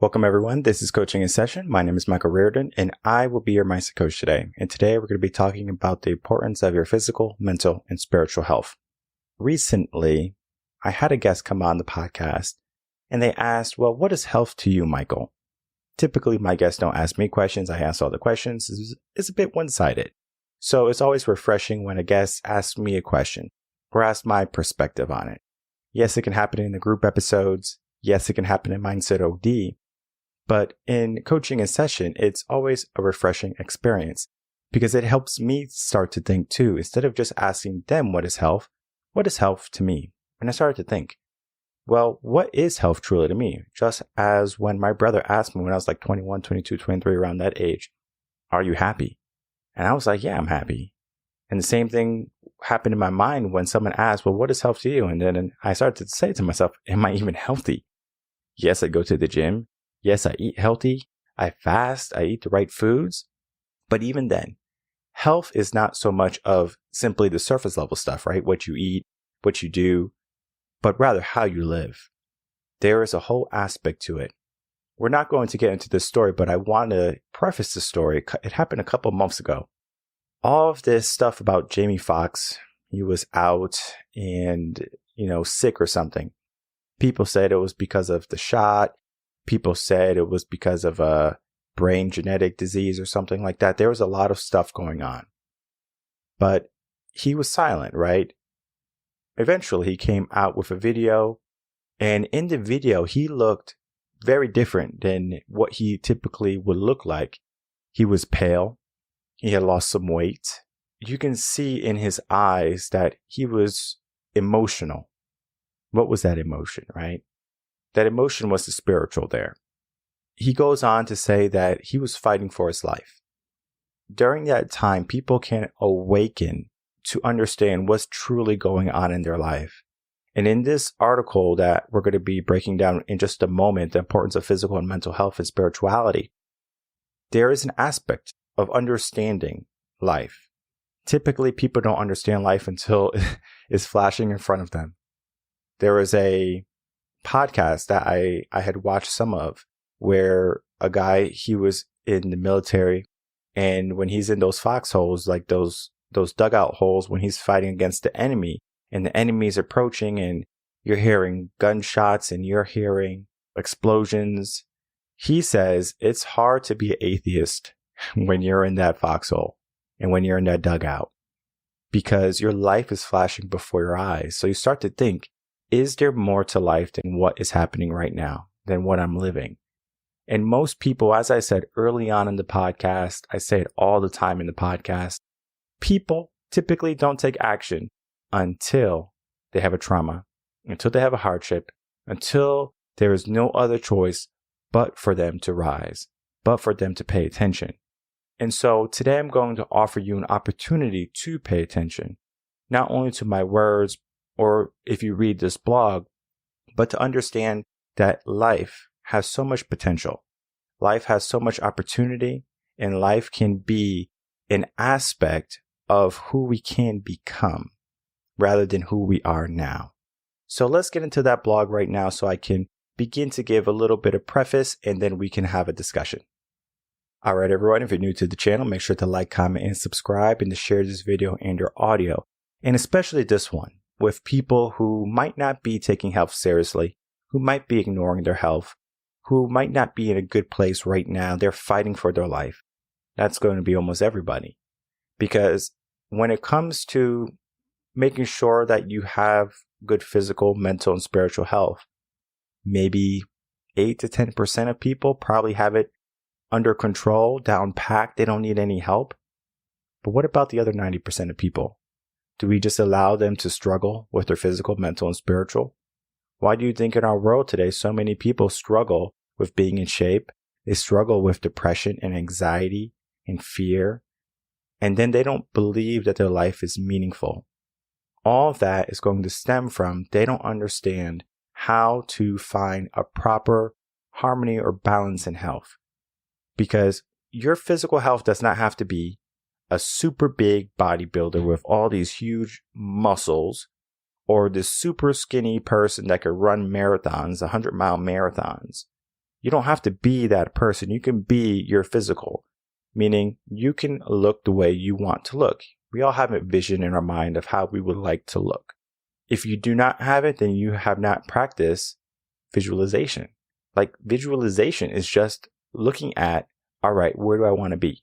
Welcome everyone. This is Coaching in Session. My name is Michael Rearden and I will be your mindset coach today. And today we're going to be talking about the importance of your physical, mental, and spiritual health. Recently, I had a guest come on the podcast and they asked, well, what is health to you, Michael? Typically, my guests don't ask me questions. I ask all the questions. It's a bit one-sided. So it's always refreshing when a guest asks me a question or asks my perspective on it. Yes, it can happen in the group episodes. Yes, it can happen in Mindset OD. But in Coaching in Session, it's always a refreshing experience because it helps me start to think too. Instead of just asking them what is health to me? And I started to think, well, what is health truly to me? Just as when my brother asked me when I was like 21, 22, 23, around that age, are you happy? And I was like, yeah, I'm happy. And the same thing happened in my mind when someone asked, well, what is health to you? And then I started to say to myself, am I even healthy? Yes, I go to the gym. Yes, I eat healthy, I fast, I eat the right foods. But even then, health is not so much of simply the surface level stuff, right? What you eat, what you do, but rather how you live. There is a whole aspect to it. We're not going to get into this story, but I want to preface the story. It happened a couple months ago. All of this stuff about Jamie Foxx, he was out and, sick or something. People said it was because of the shot. People said it was because of a brain genetic disease or something like that. There was a lot of stuff going on. But he was silent, right? Eventually, he came out with a video. And in the video, he looked very different than what he typically would look like. He was pale. He had lost some weight. You can see in his eyes that he was emotional. What was that emotion, right? That emotion was the spiritual there. He goes on to say that he was fighting for his life. During that time, people can awaken to understand what's truly going on in their life. And in this article that we're going to be breaking down in just a moment, the importance of physical and mental health and spirituality, there is an aspect of understanding life. Typically, people don't understand life until it's flashing in front of them. There is a podcast that I had watched some of where a guy, he was in the military, and when he's in those foxholes, like those dugout holes, when he's fighting against the enemy and the enemy is approaching and you're hearing gunshots and you're hearing explosions, he says it's hard to be an atheist when you're in that foxhole and when you're in that dugout because your life is flashing before your eyes. So you start to think, is there more to life than what is happening right now, than what I'm living? And most people, as I said early on in the podcast, I say it all the time in the podcast, people typically don't take action until they have a trauma, until they have a hardship, until there is no other choice but for them to rise, but for them to pay attention. And so today I'm going to offer you an opportunity to pay attention, not only to my words, or if you read this blog, but to understand that life has so much potential. Life has so much opportunity, and life can be an aspect of who we can become rather than who we are now. So let's get into that blog right now so I can begin to give a little bit of preface and then we can have a discussion. All right, everyone, if you're new to the channel, make sure to like, comment, and subscribe and to share this video and your audio, and especially this one, with people who might not be taking health seriously, who might be ignoring their health, who might not be in a good place right now. They're fighting for their life. That's going to be almost everybody. Because when it comes to making sure that you have good physical, mental, and spiritual health, maybe 8 to 10% of people probably have it under control, down packed. They don't need any help. But what about the other 90% of people? Do we just allow them to struggle with their physical, mental, and spiritual? Why do you think in our world today so many people struggle with being in shape? They struggle with depression and anxiety and fear. And then they don't believe that their life is meaningful. All of that is going to stem from they don't understand how to find a proper harmony or balance in health. Because your physical health does not have to be a super big bodybuilder with all these huge muscles, or this super skinny person that could run marathons, 100-mile marathons. You don't have to be that person. You can be your physical, meaning you can look the way you want to look. We all have a vision in our mind of how we would like to look. If you do not have it, then you have not practiced visualization. Like visualization is just looking at, all right, where do I want to be?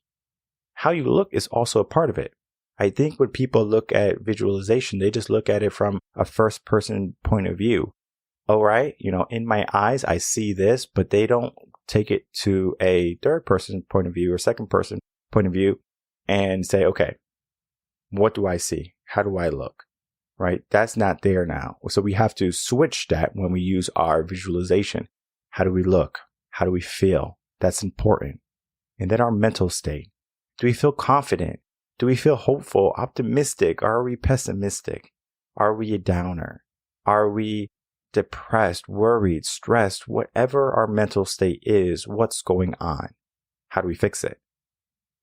How you look is also a part of it. I think when people look at visualization, they just look at it from a first person point of view. All right, in my eyes, I see this, but they don't take it to a third person point of view or second person point of view and say, okay, what do I see? How do I look? Right? That's not there now. So we have to switch that when we use our visualization. How do we look? How do we feel? That's important. And then our mental state. Do we feel confident? Do we feel hopeful, optimistic? Or are we pessimistic? Are we a downer? Are we depressed, worried, stressed? Whatever our mental state is, what's going on? How do we fix it?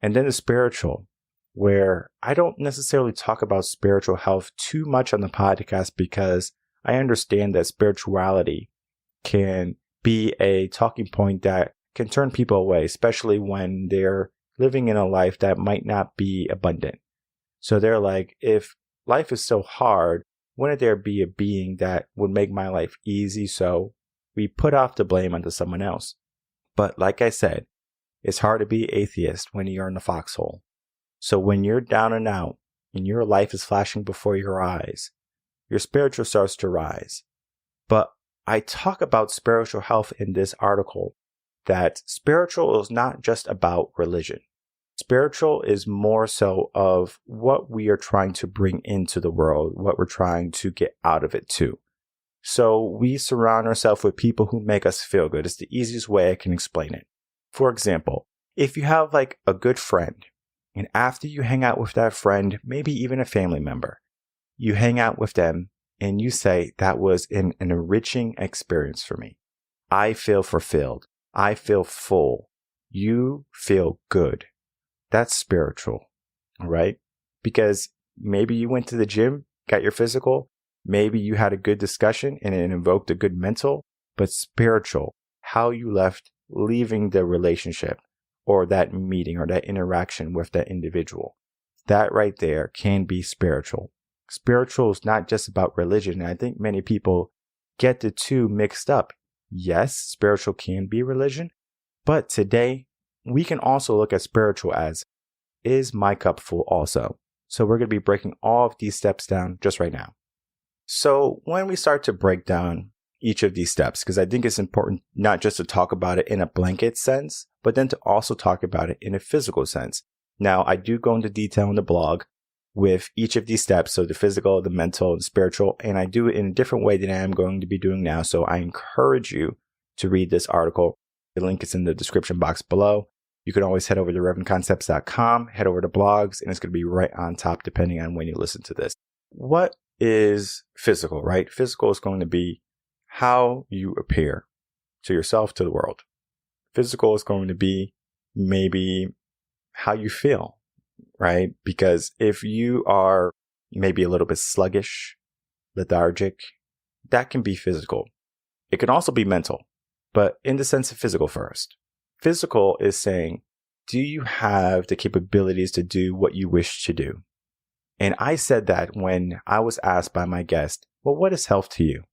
And then the spiritual, where I don't necessarily talk about spiritual health too much on the podcast because I understand that spirituality can be a talking point that can turn people away, especially when they're living in a life that might not be abundant. So they're like, if life is so hard, wouldn't there be a being that would make my life easy? So we put off the blame onto someone else. But like I said, it's hard to be atheist when you're in the foxhole. So when you're down and out and your life is flashing before your eyes, your spiritual starts to rise. But I talk about spiritual health in this article, that spiritual is not just about religion. Spiritual is more so of what we are trying to bring into the world, what we're trying to get out of it too. So we surround ourselves with people who make us feel good. It's the easiest way I can explain it. For example, if you have like a good friend, and after you hang out with that friend, maybe even a family member, you hang out with them and you say, that was an enriching experience for me. I feel fulfilled. I feel full. You feel good. That's spiritual, right? Because maybe you went to the gym, got your physical. Maybe you had a good discussion and it invoked a good mental, but spiritual, how you left leaving the relationship or that meeting or that interaction with that individual. That right there can be spiritual. Spiritual is not just about religion. And I think many people get the two mixed up. Yes, spiritual can be religion, but today we can also look at spiritual as, is my cup full also? So we're going to be breaking all of these steps down just right now. So when we start to break down each of these steps, because I think it's important not just to talk about it in a blanket sense, but then to also talk about it in a physical sense. Now, I do go into detail in the blog with each of these steps, so the physical, the mental, the spiritual, and I do it in a different way than I am going to be doing now. So I encourage you to read this article. The link is in the description box below. You can always head over to revenconcepts.com, head over to blogs, and it's going to be right on top depending on when you listen to this. What is physical, right? Physical is going to be how you appear to yourself, to the world. Physical is going to be maybe how you feel, right? Because if you are maybe a little bit sluggish, lethargic, that can be physical. It can also be mental, but in the sense of physical first. Physical is saying, do you have the capabilities to do what you wish to do? And I said that when I was asked by my guest, well, what is health to you?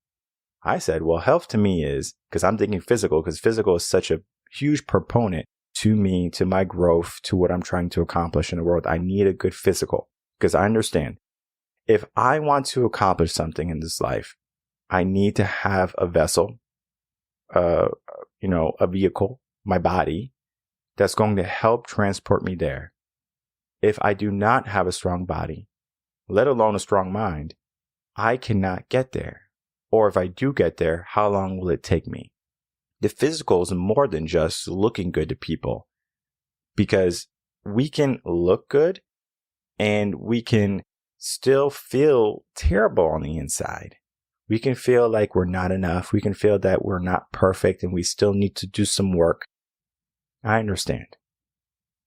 I said, well, health to me is, because I'm thinking physical, because physical is such a huge proponent to me, to my growth, to what I'm trying to accomplish in the world. I need a good physical, because I understand if I want to accomplish something in this life, I need to have a vessel, a vehicle, my body, that's going to help transport me there. If I do not have a strong body, let alone a strong mind, I cannot get there. Or if I do get there, how long will it take me? The physical is more than just looking good to people, because we can look good and we can still feel terrible on the inside. We can feel like we're not enough. We can feel that we're not perfect and we still need to do some work. I understand.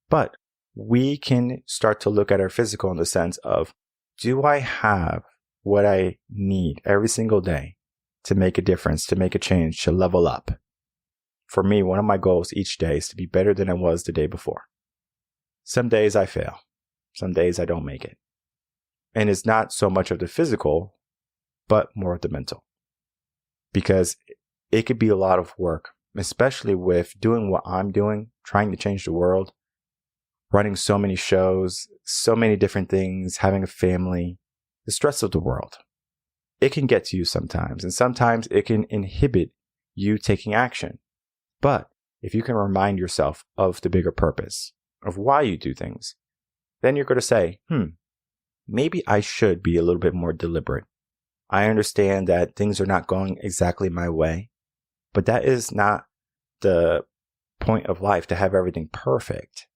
But we can start to look at our physical in the sense of, do I have what I need every single day to make a difference, to make a change, to level up? for me, one of my goals each day is to be better than I was the day before. Some days I fail. Some days I don't make it. And it's not so much of the physical, but more of the mental. Because it could be a lot of work, especially with doing what I'm doing, trying to change the world, running so many shows, so many different things, having a family, the stress of the world. It can get to you sometimes, and sometimes it can inhibit you taking action. But if you can remind yourself of the bigger purpose, of why you do things, then you're going to say, maybe I should be a little bit more deliberate. I understand that things are not going exactly my way, but that is not the point of life, to have everything perfect.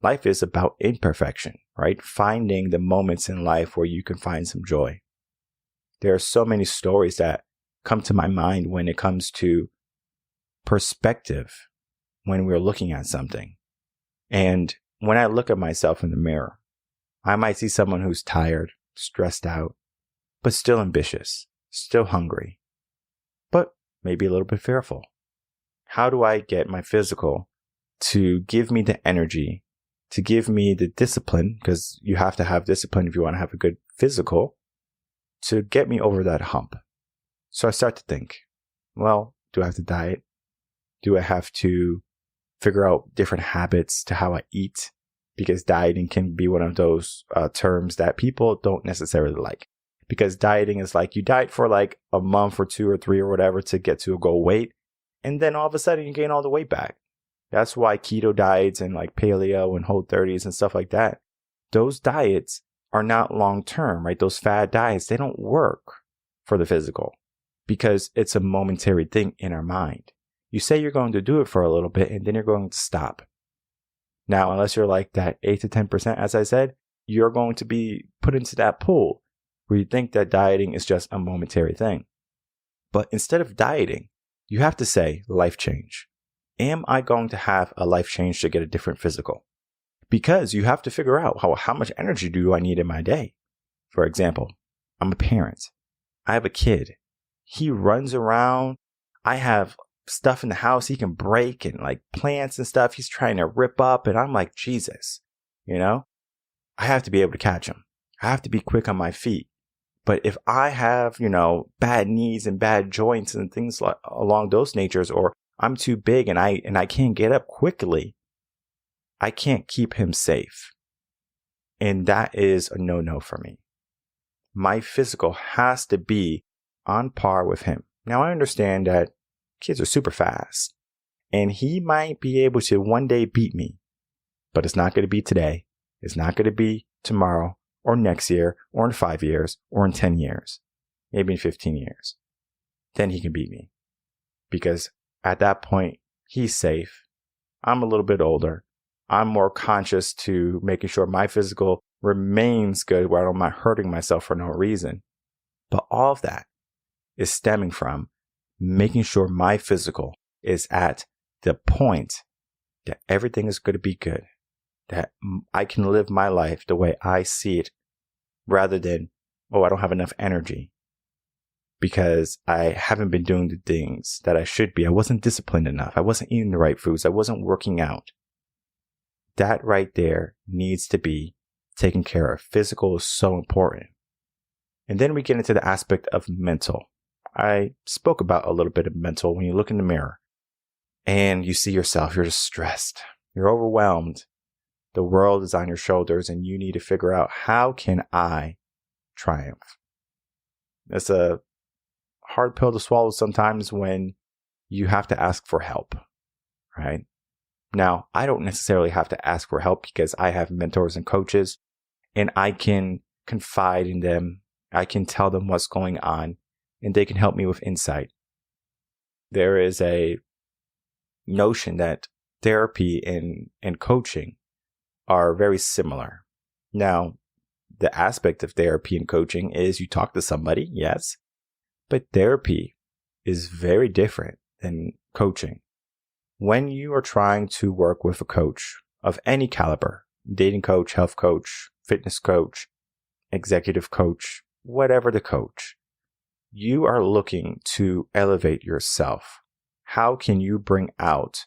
Life is about imperfection, right? Finding the moments in life where you can find some joy. There are so many stories that come to my mind when it comes to perspective when we're looking at something. And when I look at myself in the mirror, I might see someone who's tired, stressed out, but still ambitious, still hungry, but maybe a little bit fearful. How do I get my physical to give me the energy, to give me the discipline, because you have to have discipline if you want to have a good physical, to get me over that hump? So I start to think, well, do I have to diet? Do I have to figure out different habits to how I eat? Because dieting can be one of those terms that people don't necessarily like. Because dieting is like you diet for like a month or 2 or 3 or whatever to get to a goal weight. And then all of a sudden you gain all the weight back. That's why keto diets and like paleo and Whole30s and stuff like that, those diets are not long term, right? Those fad diets, they don't work for the physical because it's a momentary thing in our mind. You say you're going to do it for a little bit and then you're going to stop. Now, unless you're like that 8 to 10%, as I said, you're going to be put into that pool where you think that dieting is just a momentary thing. But instead of dieting, you have to say life change. Am I going to have a life change to get a different physical? Because you have to figure out how much energy do I need in my day. For example, I'm a parent. I have a kid. He runs around. I have stuff in the house he can break and like plants and stuff he's trying to rip up. And I'm like, Jesus, I have to be able to catch him. I have to be quick on my feet. But if I have, bad knees and bad joints and things like along those natures, or I'm too big and I can't get up quickly, I can't keep him safe. And that is a no-no for me. My physical has to be on par with him. Now, I understand that kids are super fast and he might be able to one day beat me, but it's not going to be today. It's not going to be tomorrow or next year or in 5 years or in 10 years, maybe in 15 years. Then he can beat me because at that point, he's safe. I'm a little bit older. I'm more conscious to making sure my physical remains good where I'm not hurting myself for no reason. But all of that is stemming from making sure my physical is at the point that everything is going to be good, that I can live my life the way I see it rather than, I don't have enough energy because I haven't been doing the things that I should be. I wasn't disciplined enough. I wasn't eating the right foods. I wasn't working out. That right there needs to be taken care of. Physical is so important. And then we get into the aspect of mental. I spoke about a little bit of mental when you look in the mirror and you see yourself, you're just stressed. You're overwhelmed. The world is on your shoulders and you need to figure out, how can I triumph? It's a hard pill to swallow sometimes when you have to ask for help, right? Now, I don't necessarily have to ask for help because I have mentors and coaches and I can confide in them. I can tell them what's going on and they can help me with insight. There is a notion that therapy and coaching are very similar. Now, the aspect of therapy and coaching is you talk to somebody, yes, but therapy is very different than coaching. When you are trying to work with a coach of any caliber, dating coach, health coach, fitness coach, executive coach, whatever the coach, you are looking to elevate yourself. how can you bring out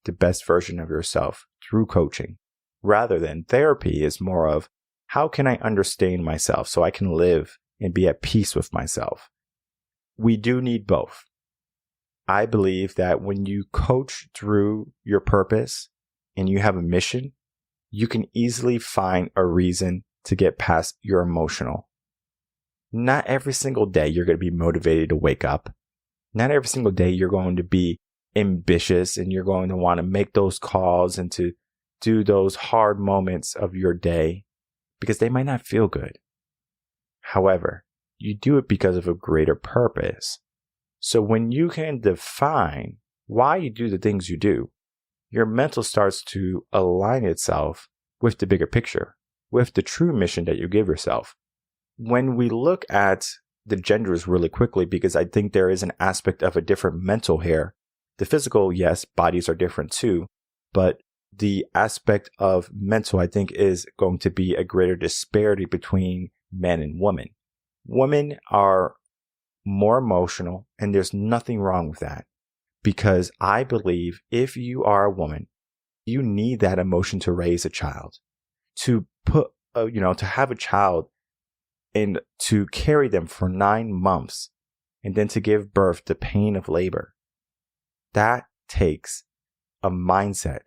the best version of yourself through coaching? Rather than therapy is more of, how can I understand myself so I can live and be at peace with myself? We do need both. I believe that when you coach through your purpose and you have a mission, you can easily find a reason to get past your emotional. Not every single day you're going to be motivated to wake up. Not every single day you're going to be ambitious and you're going to want to make those calls and to do those hard moments of your day because they might not feel good. However, you do it because of a greater purpose. So when you can define why you do the things you do, your mental starts to align itself with the bigger picture, with the true mission that you give yourself. When we look at the genders really quickly, because I think there is an aspect of a different mental here. The physical, yes, bodies are different too, but the aspect of mental, I think, is going to be a greater disparity between men and women. Women are more emotional, and there's nothing wrong with that, because I believe if you are a woman, you need that emotion to raise a child, to to have a child and to carry them for 9 months and then to give birth to pain of labor. That takes a mindset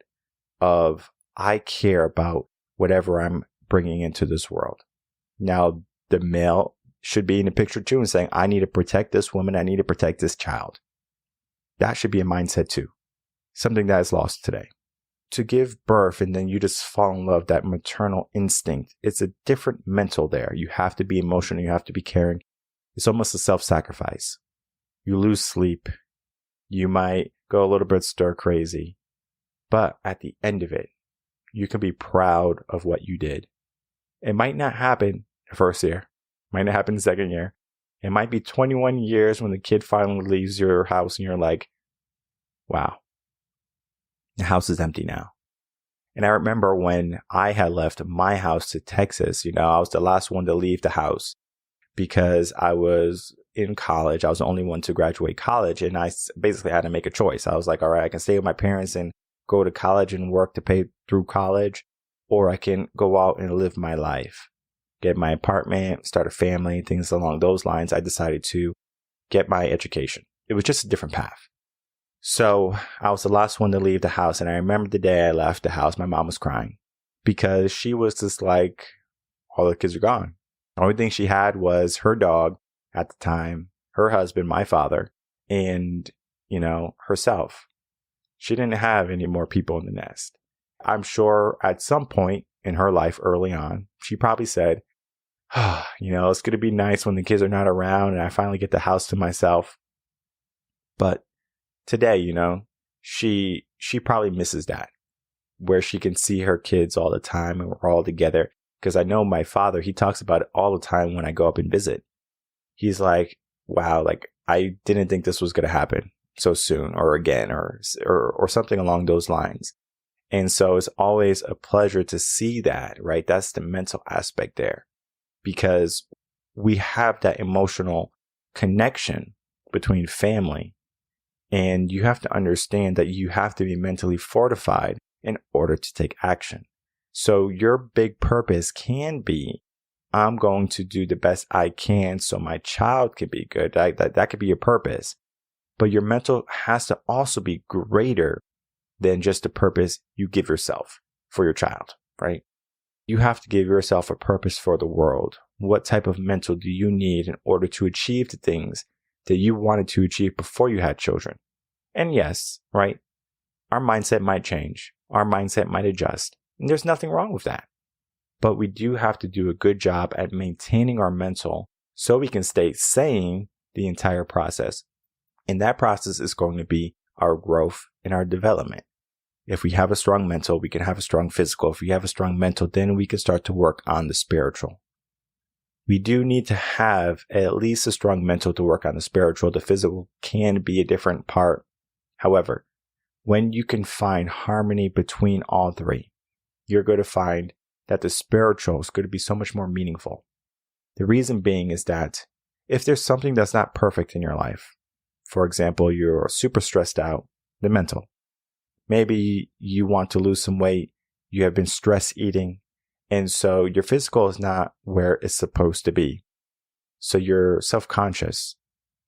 of, I care about whatever I'm bringing into this world. Now, the male should be in the picture too and saying, I need to protect this woman. I need to protect this child. That should be a mindset too. Something that is lost today. To give birth and then you just fall in love, that maternal instinct, it's a different mental there. You have to be emotional. You have to be caring. It's almost a self-sacrifice. You lose sleep. You might go a little bit stir crazy. But at the end of it, you can be proud of what you did. It might not happen the first year. Might not happen the second year. It might be 21 years when the kid finally leaves your house and you're like, wow, the house is empty now. And I remember when I had left my house to Texas, I was the last one to leave the house because I was in college. I was the only one to graduate college. And I basically had to make a choice. I was like, all right, I can stay with my parents and go to college and work to pay through college, or I can go out and live my life. Get my apartment, start a family, things along those lines. I decided to get my education. It was just a different path. So I was the last one to leave the house. And I remember the day I left the house, my mom was crying because she was just like, all the kids are gone. The only thing she had was her dog at the time, her husband, my father, and, herself. She didn't have any more people in the nest. I'm sure at some point in her life early on, she probably said, it's going to be nice when the kids are not around and I finally get the house to myself. But today, she probably misses that, where she can see her kids all the time and we're all together. Because I know my father, he talks about it all the time when I go up and visit. He's like, wow, I didn't think this was going to happen so soon or again or something along those lines. And so it's always a pleasure to see that, right? That's the mental aspect there, because we have that emotional connection between family. And you have to understand that you have to be mentally fortified in order to take action. So your big purpose can be, I'm going to do the best I can so my child can be good. That could be your purpose. But your mental has to also be greater than just the purpose you give yourself for your child, right? You have to give yourself a purpose for the world. What type of mental do you need in order to achieve the things that you wanted to achieve before you had children? And yes, right, our mindset might change. Our mindset might adjust. And there's nothing wrong with that. But we do have to do a good job at maintaining our mental so we can stay sane the entire process. And that process is going to be our growth and our development. If we have a strong mental, we can have a strong physical. If we have a strong mental, then we can start to work on the spiritual. We do need to have at least a strong mental to work on the spiritual. The physical can be a different part. However, when you can find harmony between all three, you're going to find that the spiritual is going to be so much more meaningful. The reason being is that if there's something that's not perfect in your life, For example, you're super stressed out, the mental. Maybe you want to lose some weight. You have been stress eating. And so your physical is not where it's supposed to be. So you're self-conscious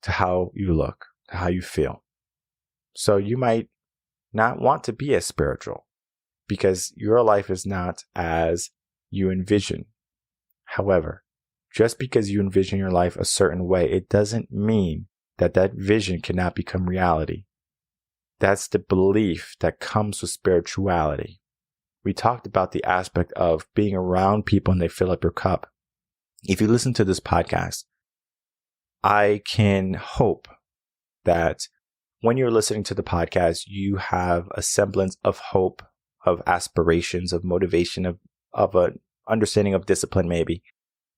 to how you look, to how you feel. So you might not want to be as spiritual because your life is not as you envision. However, just because you envision your life a certain way, it doesn't mean that that vision cannot become reality. That's the belief that comes with spirituality. We talked about the aspect of being around people and they fill up your cup. If you listen to this podcast, I can hope that when you're listening to the podcast, you have a semblance of hope, of aspirations, of motivation, of an understanding of discipline maybe,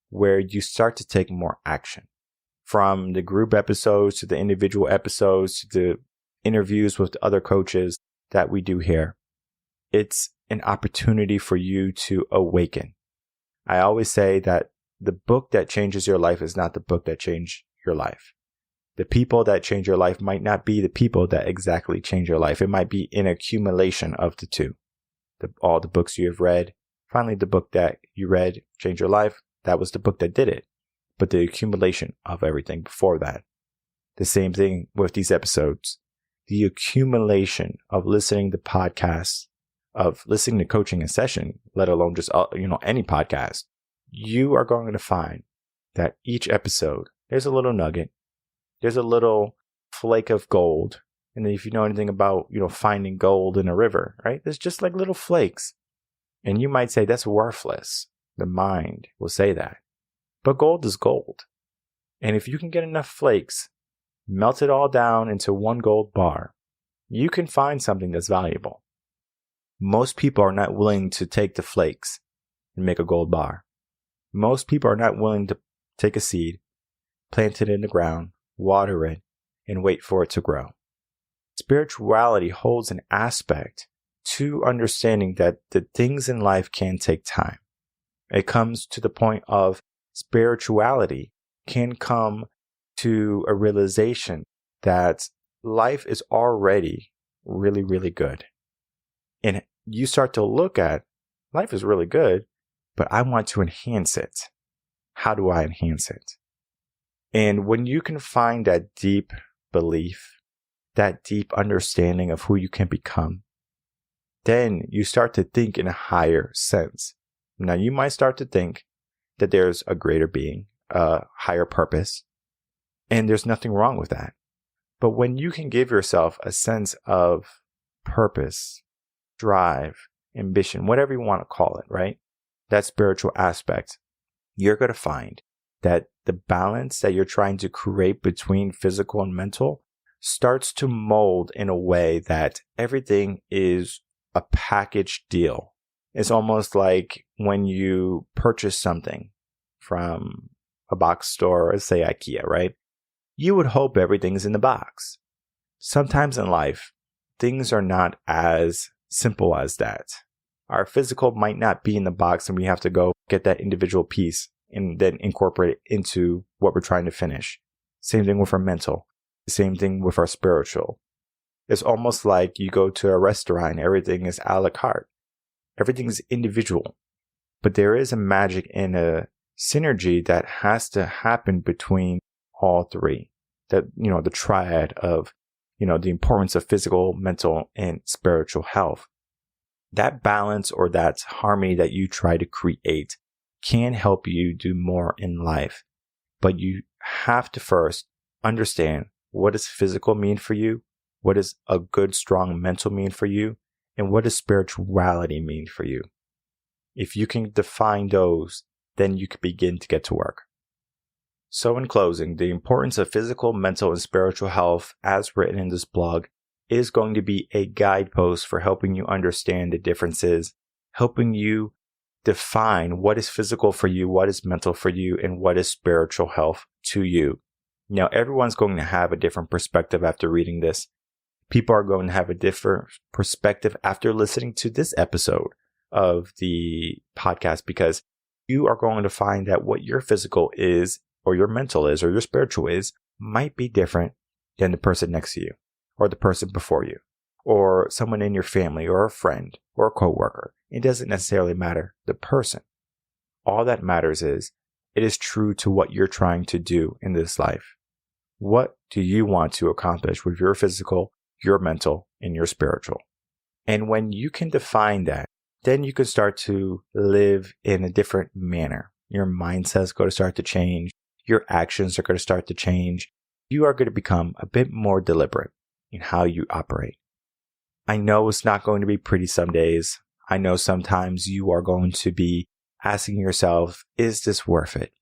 where you start to take more action. From the group episodes to the individual episodes to the interviews with the other coaches that we do here, it's an opportunity for you to awaken. I always say that the book that changes your life is not the book that changed your life. The people that change your life might not be the people that exactly change your life. It might be an accumulation of the two. All the books you have read, finally the book that you read changed your life. That was the book that did it. But the accumulation of everything before that. The same thing with these episodes. The accumulation of listening to podcasts, of listening to coaching in session, let alone just any podcast, you are going to find that each episode, there's a little nugget, there's a little flake of gold. And if you know anything about, finding gold in a river, right? There's just like little flakes. And you might say that's worthless. The mind will say that. But gold is gold. And if you can get enough flakes, melt it all down into one gold bar, you can find something that's valuable. Most people are not willing to take the flakes and make a gold bar. Most people are not willing to take a seed, plant it in the ground, water it, and wait for it to grow. Spirituality holds an aspect to understanding that the things in life can take time. It comes to the point of spirituality can come to a realization that life is already really, really good. And you start to look at life is really good, but I want to enhance it. How do I enhance it? And when you can find that deep belief, that deep understanding of who you can become, then you start to think in a higher sense. Now, you might start to think that there's a greater being, a higher purpose, and there's nothing wrong with that. But when you can give yourself a sense of purpose, drive, ambition, whatever you want to call it, right? That spiritual aspect, you're going to find that the balance that you're trying to create between physical and mental starts to mold in a way that everything is a package deal. It's almost like when you purchase something from a box store, let's say IKEA, right? You would hope everything's in the box. Sometimes in life, things are not as simple as that. Our physical might not be in the box and we have to go get that individual piece and then incorporate it into what we're trying to finish. Same thing with our mental. Same thing with our spiritual. It's almost like you go to a restaurant, everything is a la carte. Everything is individual. But there is a magic and a synergy that has to happen between all three. That, the triad of, the importance of physical, mental, and spiritual health. That balance or that harmony that you try to create can help you do more in life. But you have to first understand, what does physical mean for you? What does a good, strong mental mean for you? And what does spirituality mean for you? If you can define those, then you can begin to get to work. So in closing, the importance of physical, mental, and spiritual health, as written in this blog, is going to be a guidepost for helping you understand the differences, helping you define what is physical for you, what is mental for you, and what is spiritual health to you. Now, everyone's going to have a different perspective after reading this. People are going to have a different perspective after listening to this episode of the podcast, because you are going to find that what your physical is, or your mental is, or your spiritual is, might be different than the person next to you, or the person before you, or someone in your family, or a friend, or a coworker. It doesn't necessarily matter the person. All that matters is it is true to what you're trying to do in this life. What do you want to accomplish with your physical, your mental, and your spiritual? And when you can define that, then you can start to live in a different manner. Your mindset's going to start to change. Your actions are going to start to change. You are going to become a bit more deliberate in how you operate. I know it's not going to be pretty some days. I know sometimes you are going to be asking yourself, is this worth it?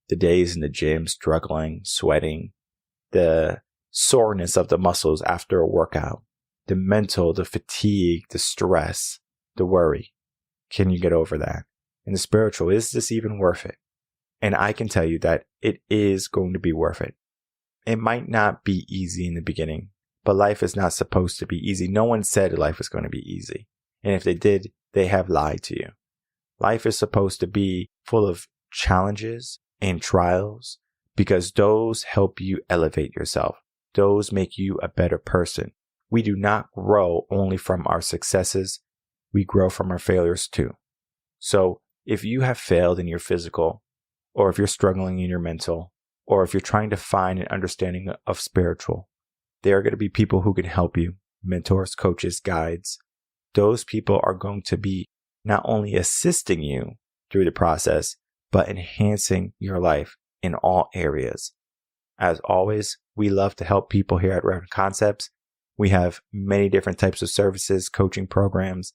The days in the gym, struggling, sweating, the soreness of the muscles after a workout, the mental, the fatigue, the stress, the worry. Can you get over that? And the spiritual, is this even worth it? And I can tell you that it is going to be worth it. It might not be easy in the beginning, but life is not supposed to be easy. No one said life was going to be easy. And if they did, they have lied to you. Life is supposed to be full of challenges and trials because those help you elevate yourself. Those make you a better person. We do not grow only from our successes. We grow from our failures too. So if you have failed in your physical, or if you're struggling in your mental, or if you're trying to find an understanding of spiritual, there are going to be people who can help you, mentors, coaches, guides. Those people are going to be not only assisting you through the process, but enhancing your life in all areas. As always, we love to help people here at Reven Concepts. We have many different types of services, coaching programs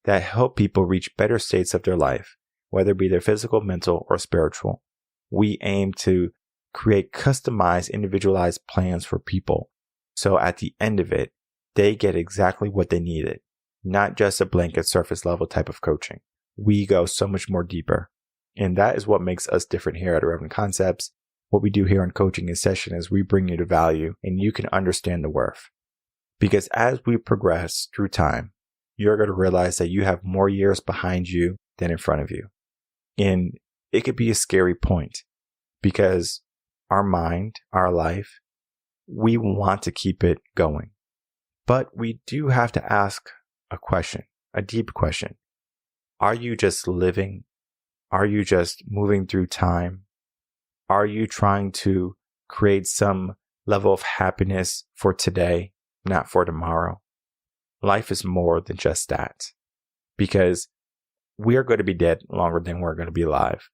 that help people reach better states of their life, whether it be their physical, mental, or spiritual. We aim to create customized, individualized plans for people. So at the end of it, they get exactly what they needed, not just a blanket surface level type of coaching. We go so much more deeper. And that is what makes us different here at Reven Concepts. What we do here on Coaching in Session is we bring you the value and you can understand the worth. Because as we progress through time, you're going to realize that you have more years behind you than in front of you. And it could be a scary point because our mind, our life, we want to keep it going. But we do have to ask a question, a deep question. Are you just living? Are you just moving through time? Are you trying to create some level of happiness for today, not for tomorrow? Life is more than just that because we are going to be dead longer than we're going to be alive.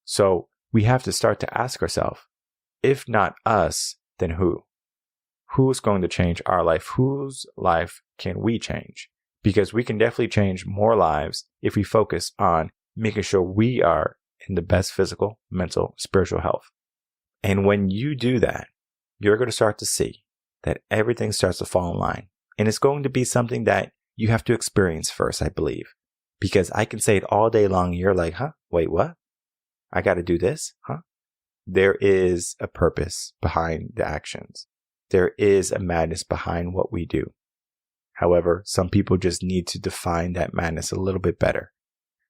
So we have to start to ask ourselves, if not us, then who? Who's going to change our life? Whose life can we change? Because we can definitely change more lives if we focus on making sure we are in the best physical, mental, spiritual health. And when you do that, you're going to start to see that everything starts to fall in line. And it's going to be something that you have to experience first, I believe. Because I can say it all day long. You're like, huh? Wait, what? I got to do this? Huh? There is a purpose behind the actions. There is a madness behind what we do. However, some people just need to define that madness a little bit better.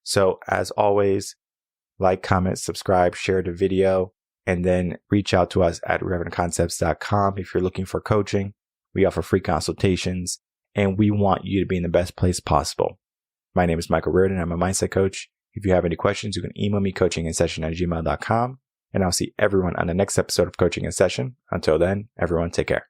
So as always, like, comment, subscribe, share the video, and then reach out to us at revenconcepts.com if you're looking for coaching. We offer free consultations, and we want you to be in the best place possible. My name is Michael Rearden. I'm a mindset coach. If you have any questions, you can email me coachinginsession@gmail.com, and I'll see everyone on the next episode of Coaching in Session. Until then, everyone take care.